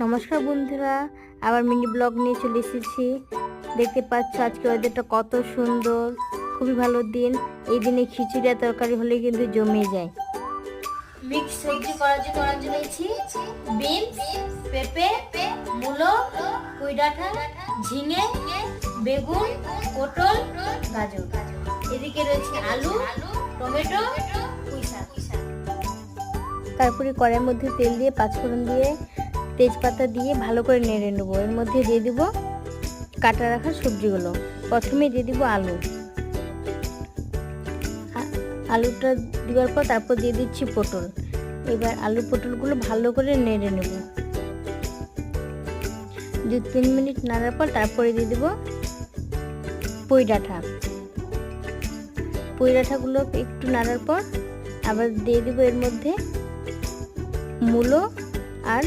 নমস্কার বন্ধুরা, আবার মিনি ব্লগ নিয়ে চলে এসেছি। দেখতে পাচ্ছ আজকে ওয়েদারটা কত সুন্দর, খুবই ভালো দিন। এই দিনে খিচুড়ি আর তরকারি হলে কিন্তু জমে যায়। মিক্স সবজি করার জন্য নিয়েছি বিনস, পেঁপে, মূলো, পুঁই ডাঁটা, ঝিঙে, বেগুন, পটল, গাজর। এদিকে রয়েছে আলু, টমেটো, পুঁই শাক। তারপরে কড়াইয়ের মধ্যে তেল দিয়ে পাঁচফোড়ন দিয়ে তেজপাতা দিয়ে ভালো করে নেড়ে নেবো। এর মধ্যে দিয়ে দিব কাটা রাখা সবজিগুলো। প্রথমে দিয়ে দিব আলুটা দেওয়ার পর তারপর দিয়ে দিচ্ছি পটল। এবার আলু পটলগুলো ভালো করে নেড়ে নেব। 2-3 মিনিট নাড়ার পর তারপরে দিয়ে দিব পুঁই ডাঁটাগুলো একটু নাড়ার পর আবার দিয়ে দিব এর মধ্যে মূলো আর